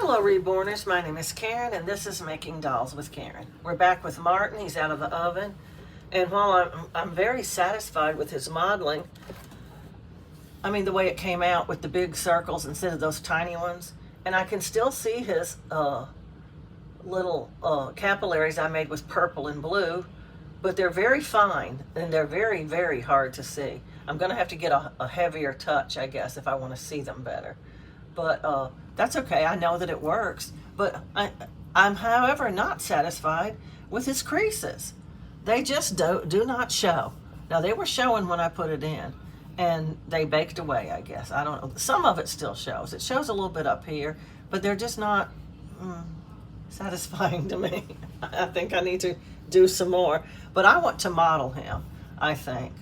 Hello Reborners, my name is Karen and this is Making Dolls with Karen. We're back with Martin, he's out of the oven. And while I'm very satisfied with his modeling, I mean the way it came out with the big circles instead of those tiny ones. And I can still see his little capillaries I made with purple and blue, but they're very fine and they're very, very hard to see. I'm gonna have to get a heavier touch, I guess, if I wanna see them better. But that's okay, I know that it works. But I'm, however, not satisfied with his creases. They just do not show. Now, they were showing when I put it in, and they baked away, I guess. I don't know. Some of it still shows. It shows a little bit up here, but they're just not satisfying to me. I think I need to do some more. But I want to model him, I think.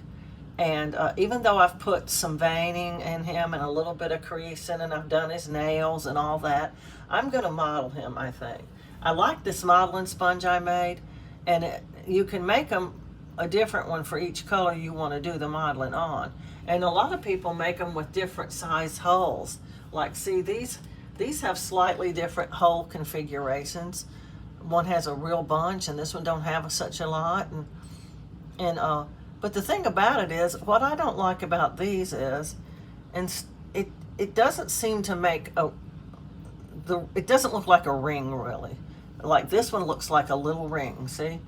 And even though I've put some veining in him and a little bit of creasing and I've done his nails and all that, I'm going to model him, I think. I like this modeling sponge I made, and you can make them a different one for each color you want to do the modeling on. And a lot of people make them with different size holes. Like, see, these have slightly different hole configurations. One has a real bunch and this one don't have such a lot. But the thing about it is, what I don't like about these is, and it doesn't seem to make it doesn't look like a ring really. Like this one looks like a little ring, see?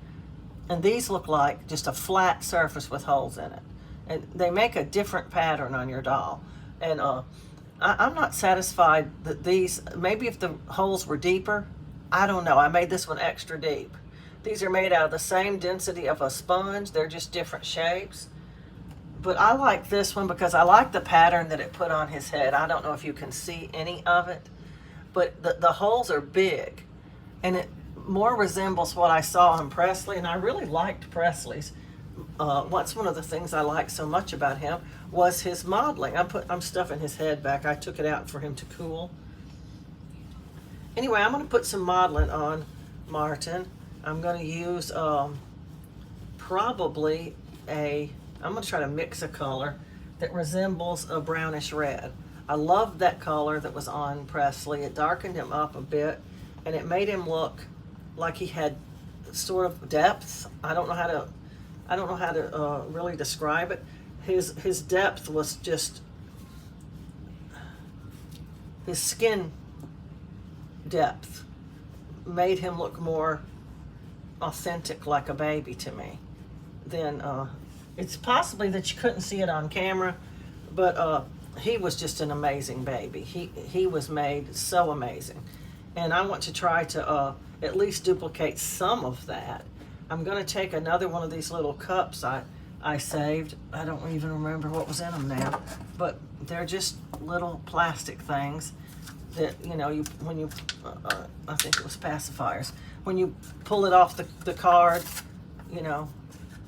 And these look like just a flat surface with holes in it. And they make a different pattern on your doll. And I'm not satisfied that these, maybe if the holes were deeper, I don't know. I made this one extra deep. These are made out of the same density of a sponge. They're just different shapes. But I like this one because I like the pattern that it put on his head. I don't know if you can see any of it, but the holes are big. And it more resembles what I saw on Presley, and I really liked Presley's. What's one of the things I liked so much about him was his modeling. I'm stuffing his head back. I took it out for him to cool. Anyway, I'm going to put some modeling on Martin. I'm going to use probably I'm going to try to mix a color that resembles a brownish red. I loved that color that was on Presley. It darkened him up a bit, and it made him look like he had sort of depth. I don't know how to really describe it. His depth was just, his skin depth made him look more authentic, like a baby to me. Then it's possibly that you couldn't see it on camera, but he was just an amazing baby. He was made so amazing, and I want to try to at least duplicate some of that. I'm going to take another one of these little cups I saved. I don't even remember what was in them now, but they're just little plastic things that, you know, when you I think it was pacifiers. When you pull it off the card, you know,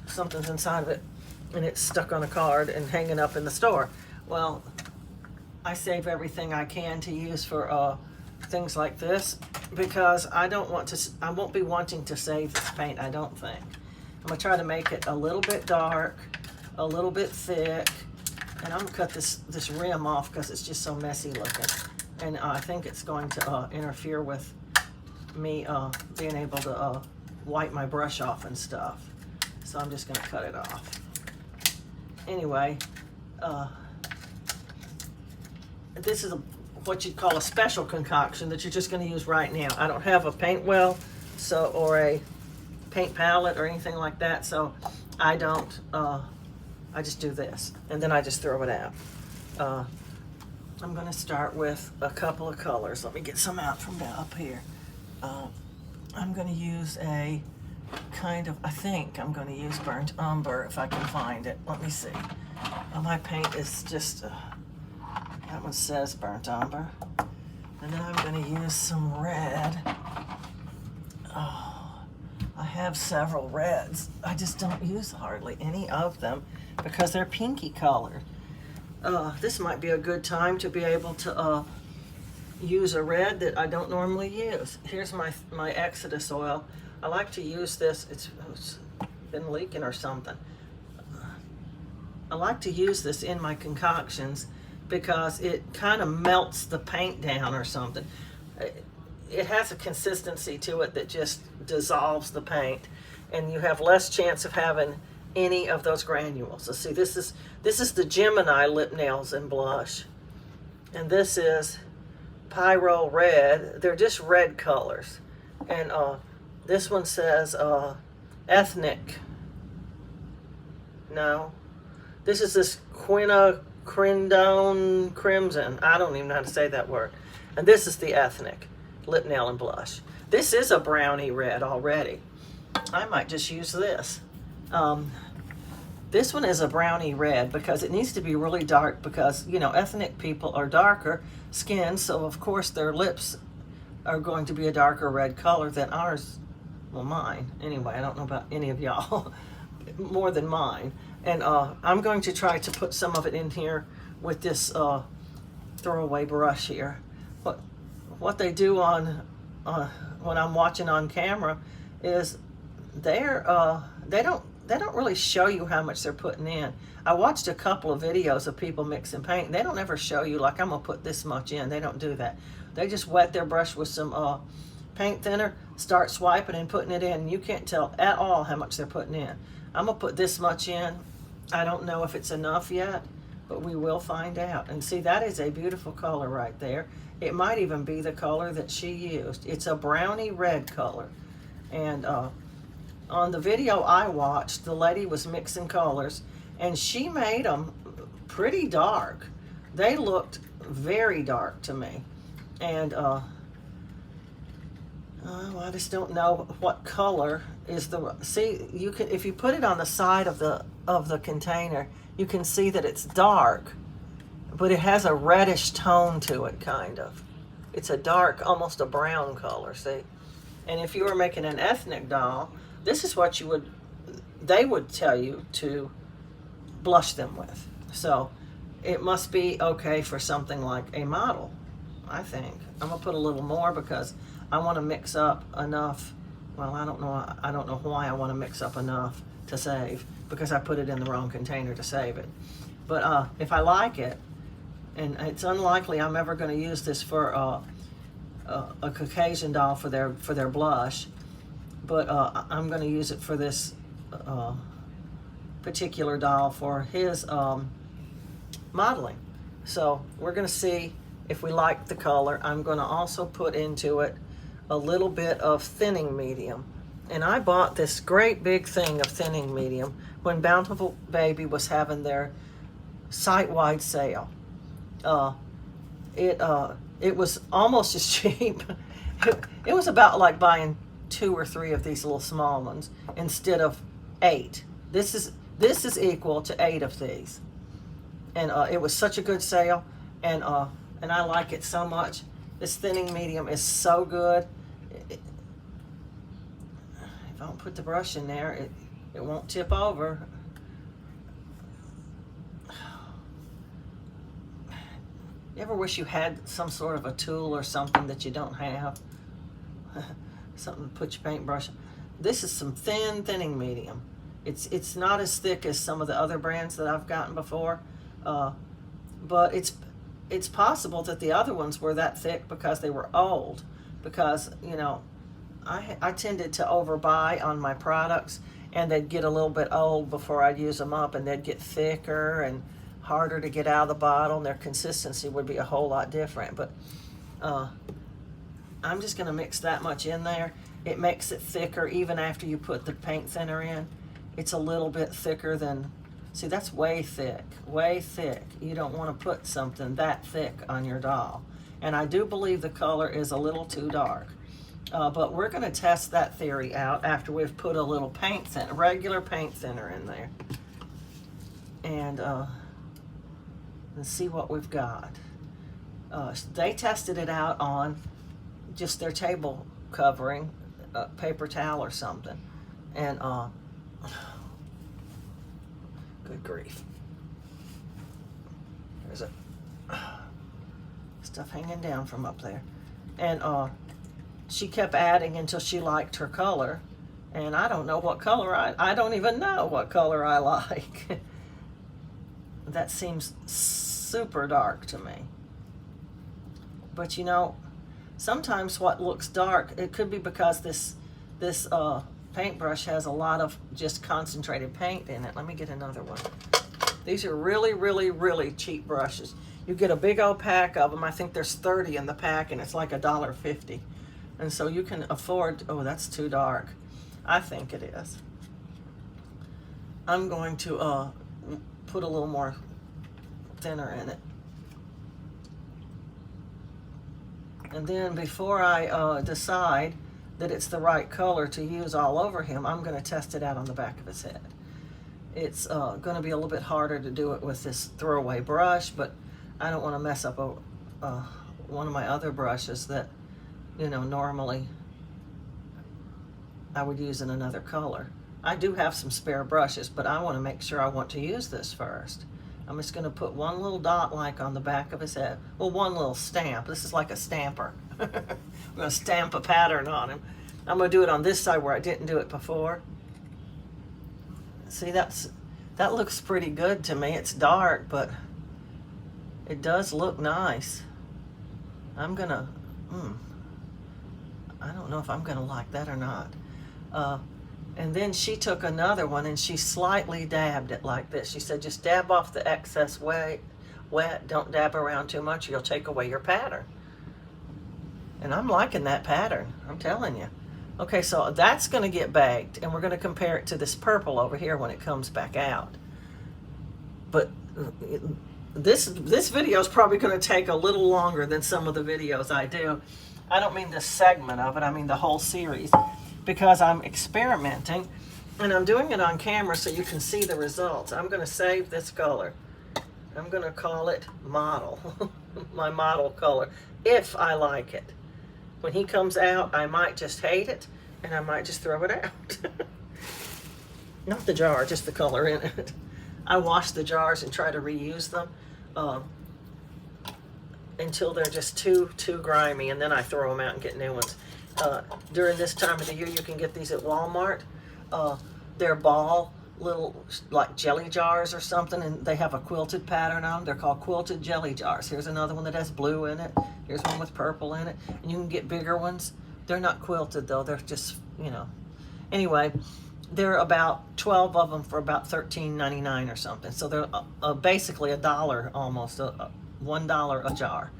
something's inside of it, and it's stuck on a card and hanging up in the store. Well, I save everything I can to use for things like this because I won't be wanting to save this paint, I don't think. I'm gonna try to make it a little bit dark, a little bit thick, and I'm gonna cut this rim off because it's just so messy looking. And I think it's going to interfere with me being able to wipe my brush off and stuff. So I'm just gonna cut it off. Anyway, this is what you'd call a special concoction that you're just gonna use right now. I don't have a paint well, or a paint palette or anything like that, so I don't, I just do this, and then I just throw it out. I'm gonna start with a couple of colors. Let me get some out from up here. I'm gonna use a kind of, I think I'm gonna use burnt umber if I can find it. Let me see. My paint is just, that one says burnt umber. And then I'm gonna use some red. Oh, I have several reds. I just don't use hardly any of them because they're pinky colored. This might be a good time to be able to use a red that I don't normally use. Here's my Exodus oil. I like to use this. It's been leaking or something. I like to use this in my concoctions because it kind of melts the paint down or something. it has a consistency to it that just dissolves the paint, and you have less chance of having any of those granules. So see, this is the Gemini lip nails and blush, and this is Pyro Red. They're just red colors, and this one says Ethnic. No, this is this Quinacridone Crimson. I don't even know how to say that word. And this is the Ethnic lip nail and blush. This is a brownie red already. I might just use this. This one is a brownie red because it needs to be really dark because, you know, ethnic people are darker skinned, so of course their lips are going to be a darker red color than ours. Well, mine. Anyway, I don't know about any of y'all. More than mine. And I'm going to try to put some of it in here with this throwaway brush here. What they do on when I'm watching on camera is they don't really show you how much they're putting in. I watched a couple of videos of people mixing paint, and they don't ever show you like, I'm gonna put this much in. They don't do that. They just wet their brush with some paint thinner, start swiping and putting it in. You can't tell at all how much they're putting in. I'm gonna put this much in. I don't know if it's enough yet, but we will find out. And see, that is a beautiful color right there. It might even be the color that she used. It's a brownie red color. And on the video I watched, the lady was mixing colors, and she made them pretty dark. They looked very dark to me. And I just don't know what color is the. See, you can, if you put it on the side of the container, you can see that it's dark, but it has a reddish tone to it, kind of. It's a dark, almost a brown color. See, and if you were making an ethnic doll, this is what they would tell you to blush them with. So it must be okay for something like a model, I think. I'm gonna put a little more because I want to mix up enough. Well, I don't know why I want to mix up enough to save, because I put it in the wrong container to save it. But if I like it, and it's unlikely I'm ever going to use this for a Caucasian doll for their blush, but I'm going to use it for this particular doll for his modeling. So we're going to see if we like the color. I'm going to also put into it a little bit of thinning medium. And I bought this great big thing of thinning medium when Bountiful Baby was having their site-wide sale. It was almost as cheap. It was about like buying 2 or 3 of these little small ones instead of 8. This is equal to 8 of these. And it was such a good sale, and I like it so much. This thinning medium is so good. If I don't put the brush in there, it won't tip over. You ever wish you had some sort of a tool or something that you don't have? Something to put your paintbrush in. This is some thinning medium. It's not as thick as some of the other brands that I've gotten before, but it's possible that the other ones were that thick because they were old. Because, you know, I tended to overbuy on my products, and they'd get a little bit old before I'd use them up, and they'd get thicker and harder to get out of the bottle, and their consistency would be a whole lot different. But I'm just going to mix that much in there. It makes it thicker even after you put the paint thinner in. It's a little bit thicker than, see, that's way thick, way thick. You don't want to put something that thick on your doll. And I do believe the color is a little too dark. But we're going to test that theory out after we've put a little paint thinner, regular paint thinner in there. And let's see what we've got. They tested it out on just their table covering, paper towel or something. And good grief. There's a stuff hanging down from up there. And she kept adding until she liked her color. And I don't know what color I don't even know what color I like. That seems super dark to me. But you know, sometimes what looks dark, it could be because this paintbrush has a lot of just concentrated paint in it. Let me get another one. These are really, really, really cheap brushes. You get a big old pack of them. I think there's 30 in the pack, and it's like $1.50. And so you can afford, oh, that's too dark. I think it is. I'm going to put a little more thinner in it. And then before I decide that it's the right color to use all over him, I'm going to test it out on the back of his head. It's going to be a little bit harder to do it with this throwaway brush, but I don't want to mess up one of my other brushes that, you know, normally I would use in another color. I do have some spare brushes, but I want to make sure I want to use this first. I'm just going to put one little dot like on the back of his head. Well, one little stamp. This is like a stamper. I'm going to stamp a pattern on him. I'm going to do it on this side where I didn't do it before. See, that looks pretty good to me. It's dark, but it does look nice. I'm going to, I don't know if I'm going to like that or not. And then she took another one and she slightly dabbed it like this. She said, just dab off the excess wet. Don't dab around too much, or you'll take away your pattern. And I'm liking that pattern, I'm telling you. Okay, so that's going to get baked, and we're going to compare it to this purple over here when it comes back out. But this video is probably going to take a little longer than some of the videos I do. I don't mean this segment of it, I mean the whole series. Because I'm experimenting, and I'm doing it on camera so you can see the results. I'm going to save this color. I'm going to call it Model, my model color, if I like it. When he comes out, I might just hate it, and I might just throw it out. Not the jar, just the color in it. I wash the jars and try to reuse them until they're just too grimy, and then I throw them out and get new ones. During this time of the year, you can get these at Walmart. They're ball, little like jelly jars or something, and they have a quilted pattern on them. They're called quilted jelly jars. Here's another one that has blue in it. Here's one with purple in it. And you can get bigger ones. They're not quilted though. They're just, you know. Anyway, they're about 12 of them for about $13.99 or something. So they're basically $1 almost, $1 a jar.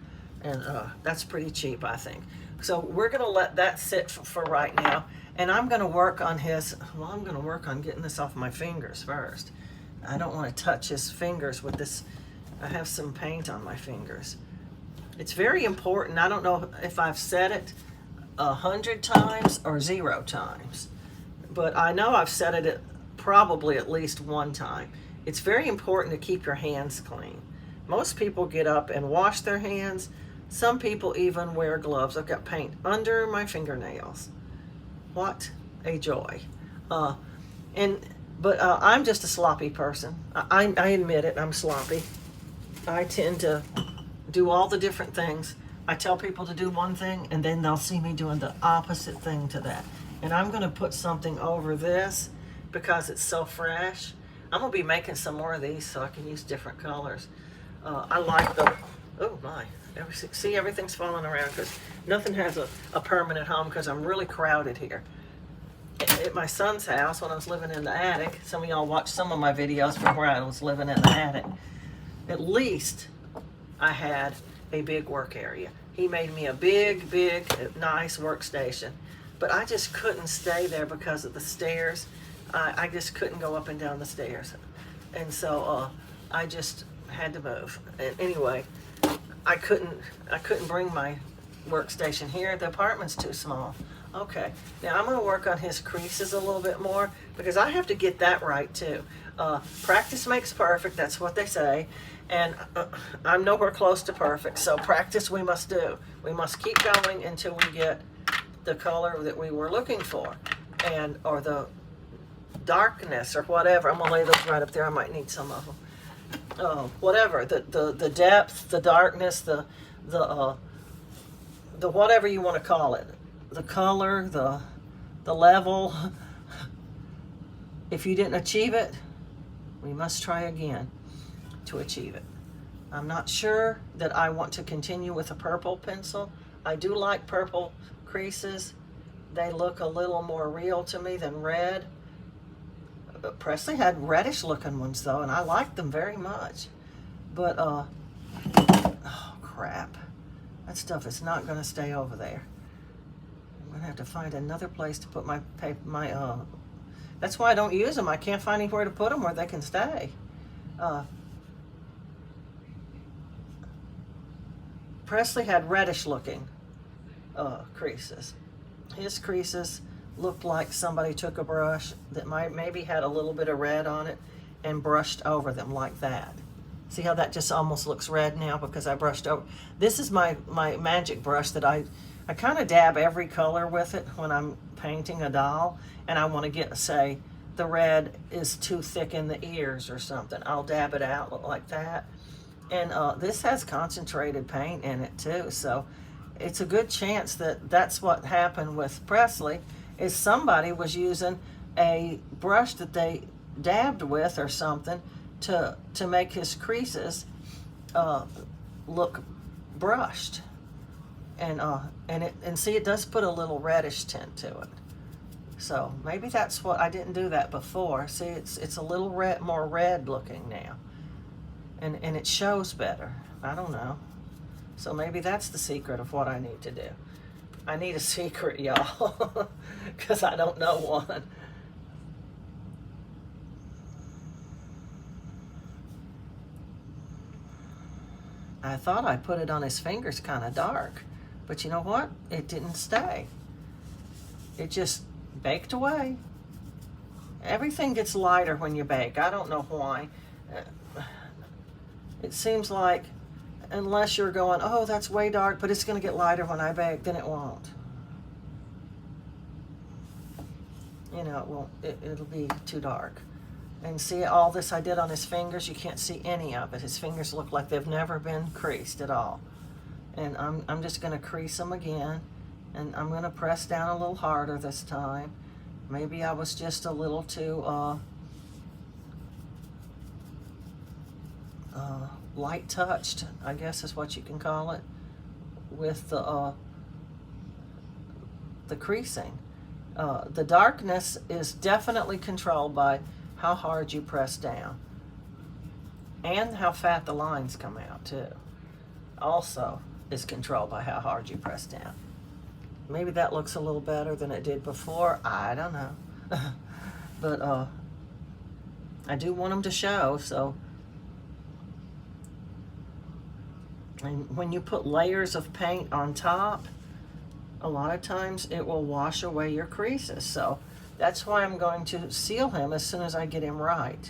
And that's pretty cheap, I think. So we're going to let that sit for right now. And I'm going to work on I'm going to work on getting this off my fingers first. I don't want to touch his fingers with this. I have some paint on my fingers. It's very important. I don't know if I've said it 100 times or 0 times. But I know I've said it probably at least one time. It's very important to keep your hands clean. Most people get up and wash their hands. Some people even wear gloves. I've got paint under my fingernails. What a joy. But I'm just a sloppy person. I admit it, I'm sloppy. I tend to do all the different things. I tell people to do one thing, and then they'll see me doing the opposite thing to that. And I'm going to put something over this because it's so fresh. I'm going to be making some more of these so I can use different colors. I like the, oh my. See, everything's falling around because nothing has a permanent home because I'm really crowded here. At my son's house, when I was living in the attic, some of y'all watched some of my videos from where I was living in the attic. At least I had a big work area. He made me a big, nice workstation. But I just couldn't stay there because of the stairs. I just couldn't go up and down the stairs. And so I just had to move. And anyway, I couldn't bring my workstation here. The apartment's too small. Okay, now I'm going to work on his creases a little bit more because I have to get that right too. Practice makes perfect, that's what they say, and I'm nowhere close to perfect, so practice we must do. We must keep going until we get the color that we were looking for, or the darkness or whatever. I'm going to lay those right up there. I might need some of them. Whatever, the depth, the darkness, the whatever you want to call it, the color, the level. If you didn't achieve it, we must try again to achieve it. I'm not sure that I want to continue with a purple pencil. I do like purple creases. They look a little more real to me than red. Presley had reddish looking ones though, and I liked them very much. But, oh crap. That stuff is not gonna stay over there. I'm gonna have to find another place to put my paper, that's why I don't use them. I can't find anywhere to put them where they can stay. Presley had reddish looking creases. His creases looked like somebody took a brush that maybe had a little bit of red on it and brushed over them like that. See how that just almost looks red now because I brushed over. This is my magic brush that I kind of dab every color with it when I'm painting a doll, and I want to get, say, the red is too thick in the ears or something. I'll dab it out like that. And this has concentrated paint in it too, so it's a good chance that that's what happened with Presley, is somebody was using a brush that they dabbed with or something to make his creases look brushed. And see, it does put a little reddish tint to it. So maybe that's what, I didn't do that before. See, it's a little more red looking now. And it shows better. I don't know. So maybe that's the secret of what I need to do. I need a secret, y'all, because I don't know one. I thought I put it on his fingers kind of dark, but you know what? It didn't stay. It just baked away. Everything gets lighter when you bake. I don't know why. It seems like unless you're going, oh, that's way dark, but it's going to get lighter when I bake, then it won't. You know, it won't. It'll be too dark. And see all this I did on his fingers? You can't see any of it. His fingers look like they've never been creased at all. And I'm just going to crease them again. And I'm going to press down a little harder this time. Maybe I was just a little too light touched, I guess is what you can call it, with the creasing. The darkness is definitely controlled by how hard you press down and how fat the lines come out too. Also is controlled by how hard you press down. Maybe that looks a little better than it did before. I don't know. But I do want them to show, so. And when you put layers of paint on top, a lot of times it will wash away your creases. So that's why I'm going to seal him as soon as I get him right.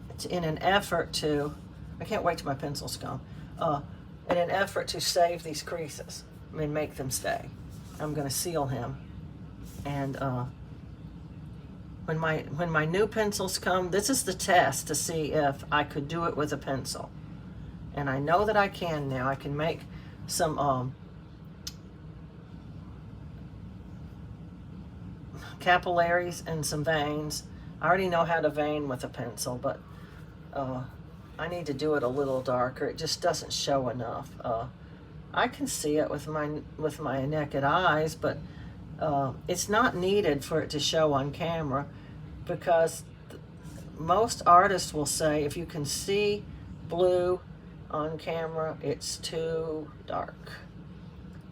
It's in an effort to, I can't wait till my pencils come, in an effort to save these creases and make them stay. I'm going to seal him. And when my new pencils come, this is the test to see if I could do it with a pencil. And I know that I can now. I can make some capillaries and some veins. I already know how to vein with a pencil, but I need to do it a little darker. It just doesn't show enough. I can see it with my naked eyes, but it's not needed for it to show on camera, because most artists will say if you can see blue on camera, it's too dark.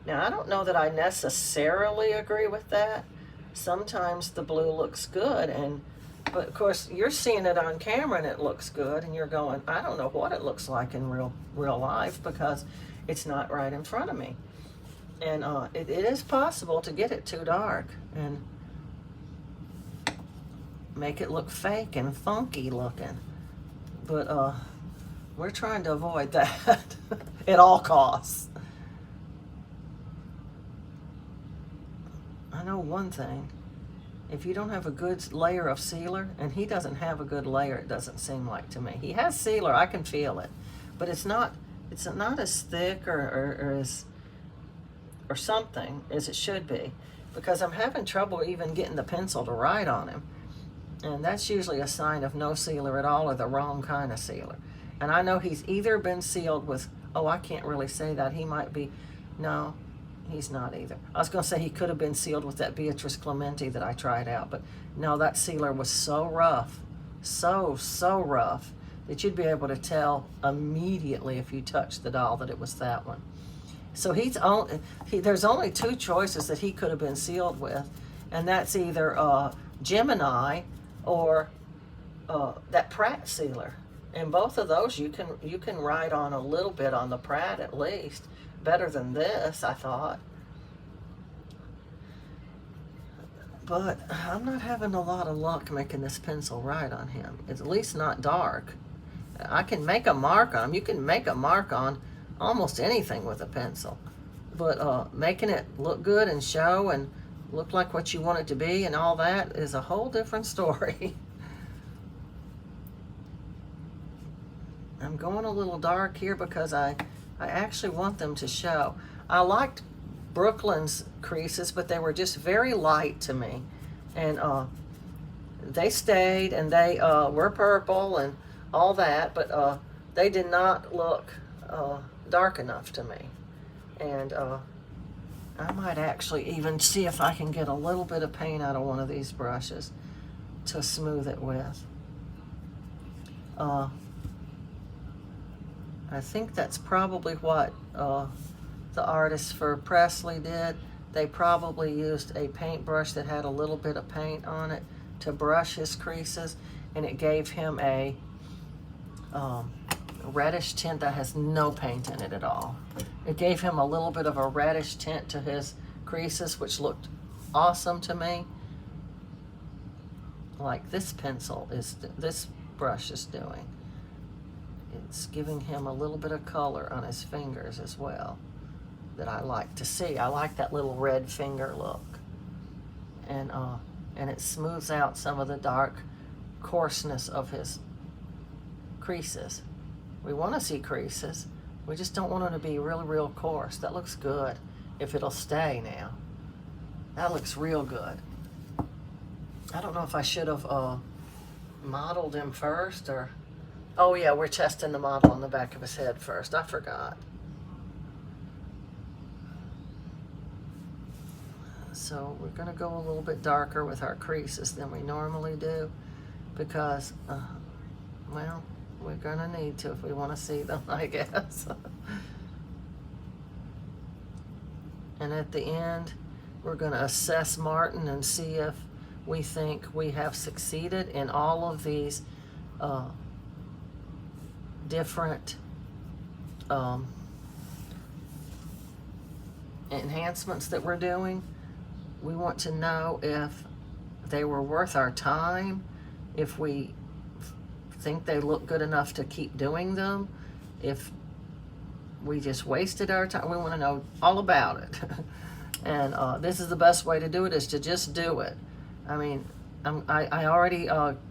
Now, I don't know that I necessarily agree with that. Sometimes the blue looks good, but of course you're seeing it on camera and it looks good, and you're going, I don't know what it looks like in real life because it's not right in front of me. And it is possible to get it too dark and make it look fake and funky looking. But we're trying to avoid that at all costs. I know one thing. If you don't have a good layer of sealer, and he doesn't have a good layer, it doesn't seem like to me. He has sealer, I can feel it, but it's not as thick or something as it should be, because I'm having trouble even getting the pencil to write on him. And that's usually a sign of no sealer at all, or the wrong kind of sealer. And I know he's either been sealed with, oh, I can't really say that. He might be, no, He's not either. I was going to say he could have been sealed with that Beatrice Clementi that I tried out, but no, that sealer was so rough, so rough, that you'd be able to tell immediately if you touched the doll that it was that one. So there's only two choices that he could have been sealed with, and that's either Gemini or that Pratt sealer. And both of those you can ride on a little bit on the Pratt at least. Better than this, I thought. But I'm not having a lot of luck making this pencil right on him. It's at least not dark. I can make a mark on him. You can make a mark on almost anything with a pencil. But making it look good and show and look like what you want it to be and all that is a whole different story. I'm going a little dark here because I actually want them to show. I liked Brooklyn's creases, but they were just very light to me. And they stayed, and they were purple and all that, but they did not look dark enough to me. And I might actually even see if I can get a little bit of paint out of one of these brushes to smooth it with. I think that's probably what the artist for Presley did. They probably used a paintbrush that had a little bit of paint on it to brush his creases, and it gave him a reddish tint that has no paint in it at all. It gave him a little bit of a reddish tint to his creases, which looked awesome to me. Like this brush is doing. It's giving him a little bit of color on his fingers as well that I like to see. I like that little red finger look. And it smooths out some of the dark coarseness of his creases. We want to see creases. We just don't want them to be real coarse. That looks good if it'll stay now. That looks real good. I don't know if I should have modeled him first or... Oh yeah, we're testing the model on the back of his head first. I forgot. So we're going to go a little bit darker with our creases than we normally do because, well, we're going to need to if we want to see them, I guess. And at the end, we're going to assess Martin and see if we think we have succeeded in all of these different enhancements that we're doing. We want to know if they were worth our time, if we think they look good enough to keep doing them, if we just wasted our time. We want to know all about it. And this is the best way to do it, is to just do it. I mean, I already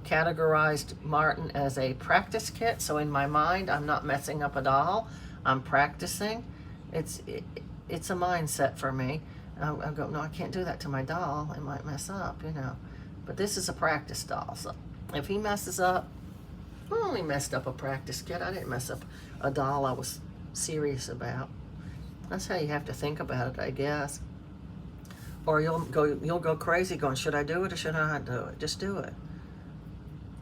categorized Martin as a practice kit, so in my mind, I'm not messing up a doll. I'm practicing. It's a mindset for me. I go, no, I can't do that to my doll. It might mess up, you know. But this is a practice doll, so if he messes up, I only messed up a practice kit. I didn't mess up a doll I was serious about. That's how you have to think about it, I guess. Or you'll go crazy going, should I do it or should I not do it? Just do it.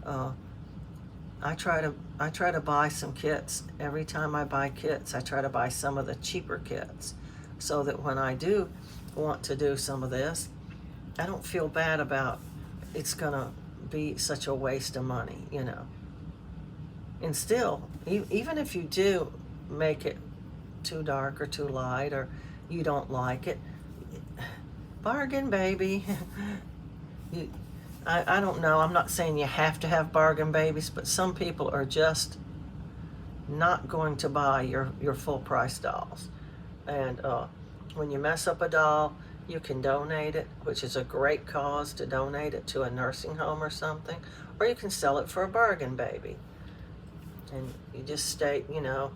I try to buy some kits. Every time I buy kits, I try to buy some of the cheaper kits so that when I do want to do some of this, I don't feel bad about it's gonna be such a waste of money, you know. And still, even if you do make it too dark or too light or you don't like it, bargain, baby. I don't know. I'm not saying you have to have bargain babies, but some people are just not going to buy your full price dolls. And when you mess up a doll, you can donate it, which is a great cause to donate it to a nursing home or something, or you can sell it for a bargain baby. And you just state, you know,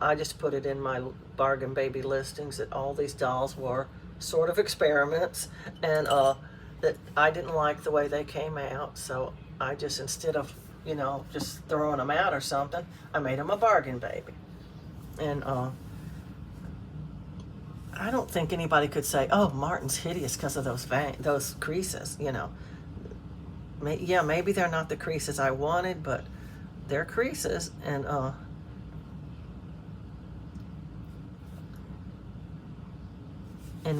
I just put it in my bargain baby listings that all these dolls were sort of experiments, and that I didn't like the way they came out, so I just, instead of, you know, just throwing them out or something, I made them a bargain baby. And I don't think anybody could say, "Oh, Martin's hideous because of those creases." Yeah, maybe they're not the creases I wanted, but they're creases, and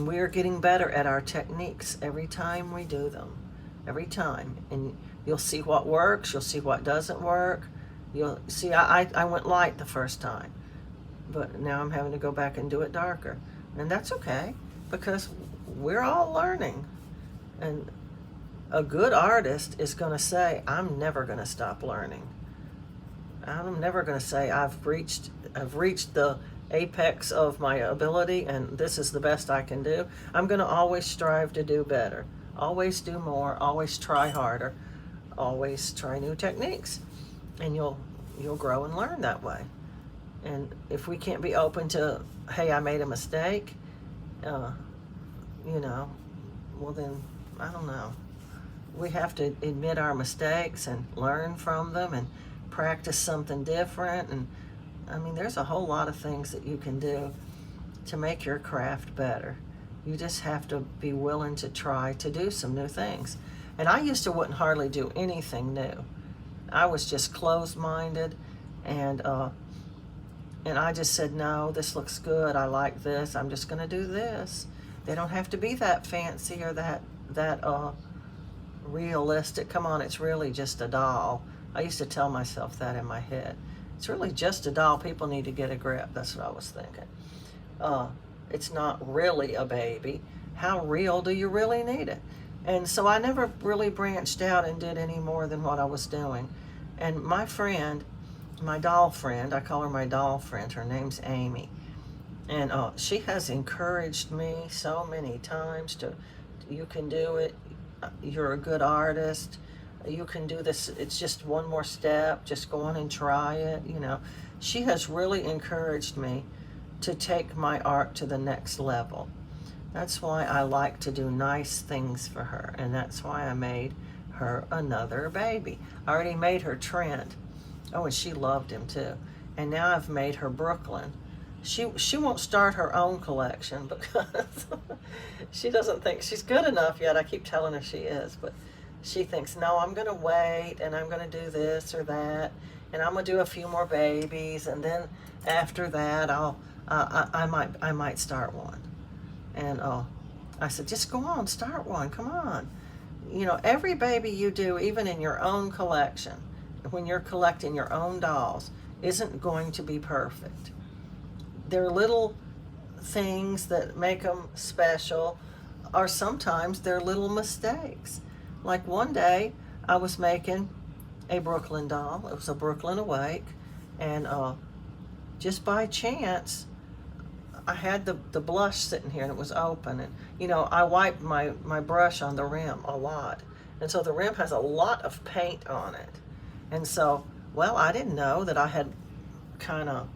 we're getting better at our techniques every time we do them, every time. And you'll see what works. You'll see what doesn't work. You'll see. I went light the first time, but now I'm having to go back and do it darker, and that's okay because we're all learning. And a good artist is going to say, I'm never going to stop learning. I'm never going to say I've reached the apex of my ability and this is the best I can do. I'm going to always strive to do better, always do more, always try harder, always try new techniques, and you'll grow and learn that way. And if we can't be open to, hey, I made a mistake, well then, I don't know. We have to admit our mistakes and learn from them and practice something different. And I mean, there's a whole lot of things that you can do to make your craft better. You just have to be willing to try to do some new things. And I used to wouldn't hardly do anything new. I was just closed-minded, and I just said, no, this looks good. I like this. I'm just going to do this. They don't have to be that fancy or that realistic. Come on, it's really just a doll. I used to tell myself that in my head. It's really just a doll. People need to get a grip. That's what I was thinking. It's not really a baby. How real do you really need it? And so I never really branched out and did any more than what I was doing. And my friend, my doll friend, I call her my doll friend, her name's Amy. And she has encouraged me so many times you can do it. You're a good artist. You can do this. It's just one more step. Just go on and try it. She has really encouraged me to take my art to the next level. That's why I like to do nice things for her. And that's why I made her another baby. I already made her Trent. Oh, and she loved him too. And now I've made her Brooklyn. She won't start her own collection because she doesn't think she's good enough yet. I keep telling her she is, but she thinks, no, I'm going to wait and I'm going to do this or that, and I'm going to do a few more babies, and then after that I might start one. And I said, just go on, start one. Come on. Every baby you do, even in your own collection, when you're collecting your own dolls, isn't going to be perfect. They're little things that make them special, or sometimes they're little mistakes. Like one day, I was making a Brooklyn doll. It was a Brooklyn Awake, and just by chance, I had the blush sitting here and it was open, and I wiped my brush on the rim a lot, and so the rim has a lot of paint on it, and so I didn't know that I had kind of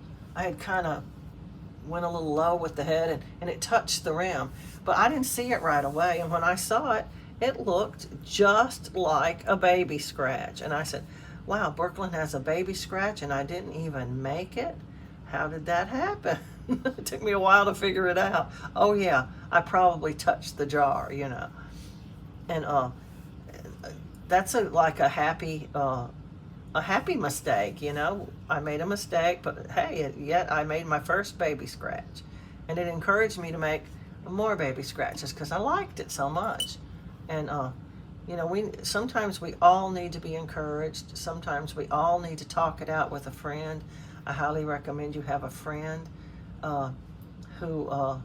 went a little low with the head, and it touched the rim, but I didn't see it right away, and when I saw it, it looked just like a baby scratch, and I said, wow, Brooklyn has a baby scratch and I didn't even make it? How did that happen? It took me a while to figure it out. Oh yeah, I probably touched the jar, and that's like a happy mistake, I made a mistake, but hey, yet I made my first baby scratch, and it encouraged me to make more baby scratches because I liked it so much. And sometimes we all need to be encouraged. Sometimes we all need to talk it out with a friend. I highly recommend you have a friend who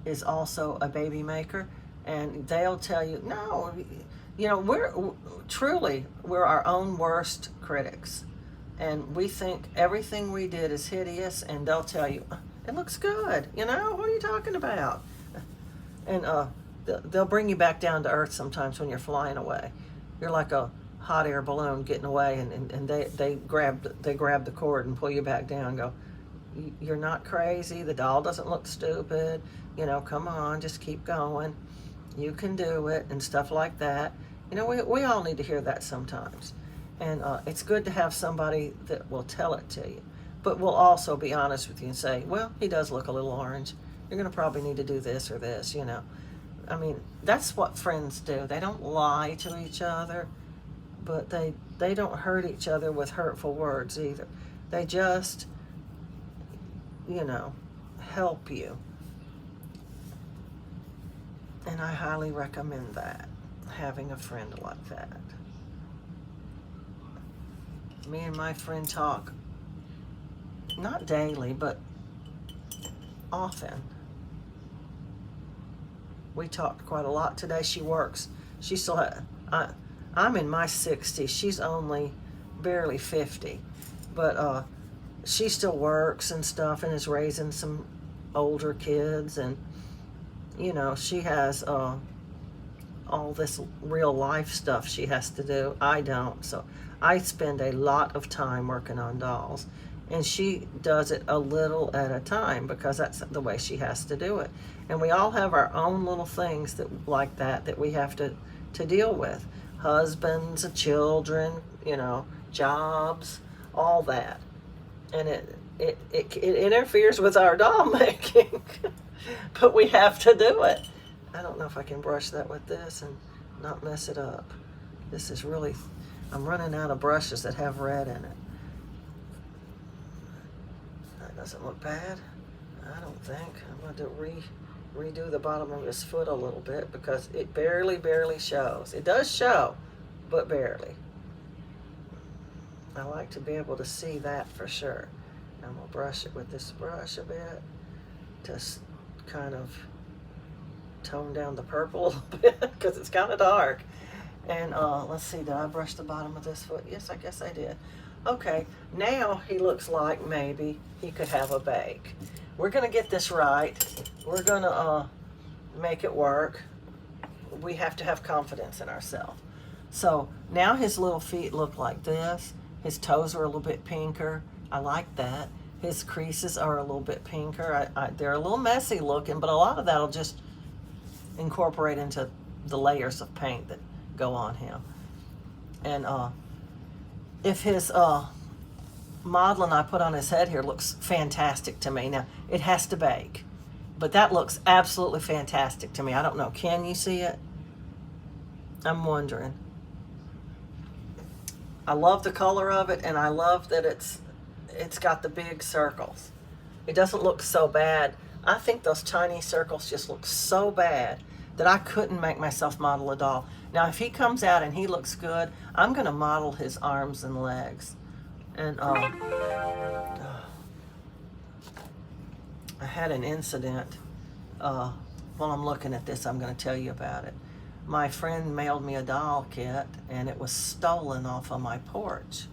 is also a baby maker, and they'll tell you, no, we're our own worst critics, and we think everything we did is hideous, and they'll tell you, it looks good, what are you talking about? And they'll bring you back down to earth sometimes when you're flying away. You're like a hot air balloon getting away, and they grab the cord and pull you back down and go, you're not crazy, the doll doesn't look stupid, come on, just keep going, you can do it, and stuff like that. We all need to hear that sometimes, and it's good to have somebody that will tell it to you, but will also be honest with you and say, well, he does look a little orange, you're going to probably need to do this or this, you know. I mean, that's what friends do. They don't lie to each other, but they don't hurt each other with hurtful words either. They just, you know, help you. And I highly recommend that, having a friend like that. Me and my friend talk, not daily, but often. We talked quite a lot today. She works. She still I'm in my 60s. She's only barely 50. But she still works and stuff and is raising some older kids. And, you know, she has all this real life stuff she has to do. I don't. So I spend a lot of time working on dolls. And she does it a little at a time because that's the way she has to do it. And we all have our own little things that like that we have to deal with. Husbands, children, you know, jobs, all that. And it interferes with our doll making. But we have to do it. I don't know if I can brush that with this and not mess it up. This is really, I'm running out of brushes that have red in it. That doesn't look bad, I don't think. I'm going to redo the bottom of his foot a little bit because it barely shows. It does show, but barely. I like to be able to see that for sure. I'm going to brush it with this brush a bit to kind of tone down the purple a little bit because it's kind of dark. And let's see, did I brush the bottom of this foot? Yes, I guess I did. Okay, now he looks like maybe he could have a bake. We're going to get this right. We're going to make it work. We have to have confidence in ourselves. So now his little feet look like this. His toes are a little bit pinker. I like that. His creases are a little bit pinker. They're a little messy looking, but a lot of that will just incorporate into the layers of paint that go on him. And if his modeling I put on his head here looks fantastic to me. Now, it has to bake, but that looks absolutely fantastic to me. I don't know. Can you see it? I'm wondering. I love the color of it, and I love that it's got the big circles. It doesn't look so bad. I think those tiny circles just look so bad that I couldn't make myself model a doll. Now, if he comes out and he looks good, I'm going to model his arms and legs. And I had an incident. While I'm looking at this, I'm going to tell you about it. My friend mailed me a doll kit, and it was stolen off of my porch.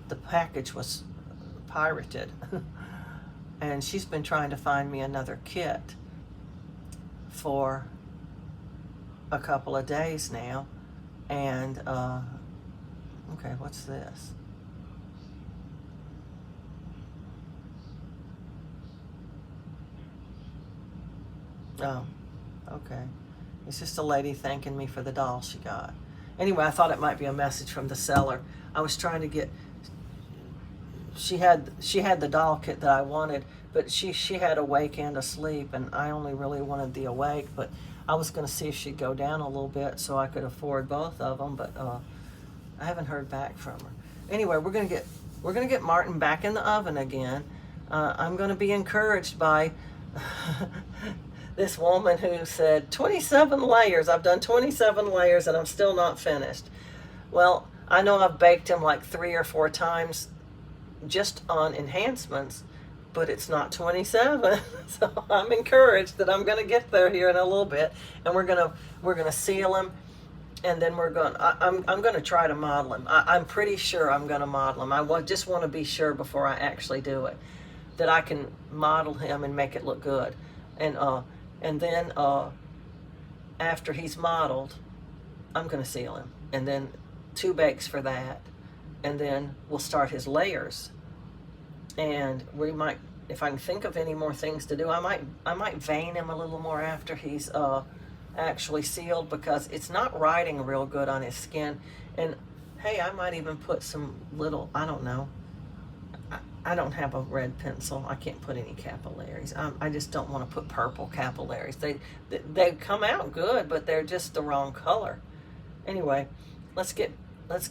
The package was pirated. And she's been trying to find me another kit for a couple of days now. And okay, what's this? Oh, okay. It's just a lady thanking me for the doll she got. Anyway, I thought it might be a message from the seller. I was trying to get, she had the doll kit that I wanted, but she had awake and asleep, and I only really wanted the awake, but I was going to see if she'd go down a little bit so I could afford both of them, but I haven't heard back from her. Anyway, we're going to get Martin back in the oven again. I'm going to be encouraged by this woman who said 27 layers. I've done 27 layers and I'm still not finished. Well, I know I've baked him like 3 or 4 times just on enhancements, but it's not 27. So I'm encouraged that I'm going to get there here in a little bit, and we're going to seal him, and then I'm going to try to model him. I'm pretty sure I'm going to model him. I just want to be sure before I actually do it that I can model him and make it look good. And then after he's modeled, I'm going to seal him, and then 2 bakes for that, and then we'll start his layers. And we might, if I can think of any more things to do, I might vein him a little more after he's actually sealed, because it's not riding real good on his skin. And hey, I might even put some little, I don't know, I don't have a red pencil. I can't put any capillaries. I just don't want to put purple capillaries. They come out good, but they're just the wrong color. Anyway, let's get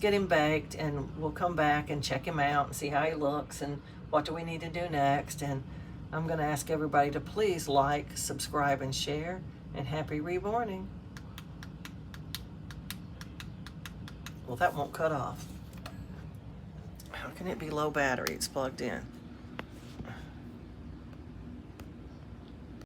him baked, and we'll come back and check him out and see how he looks and what do we need to do next. And I'm going to ask everybody to please like, subscribe, and share. And happy reborning. Well, that won't cut off. How can it be low battery? It's plugged in.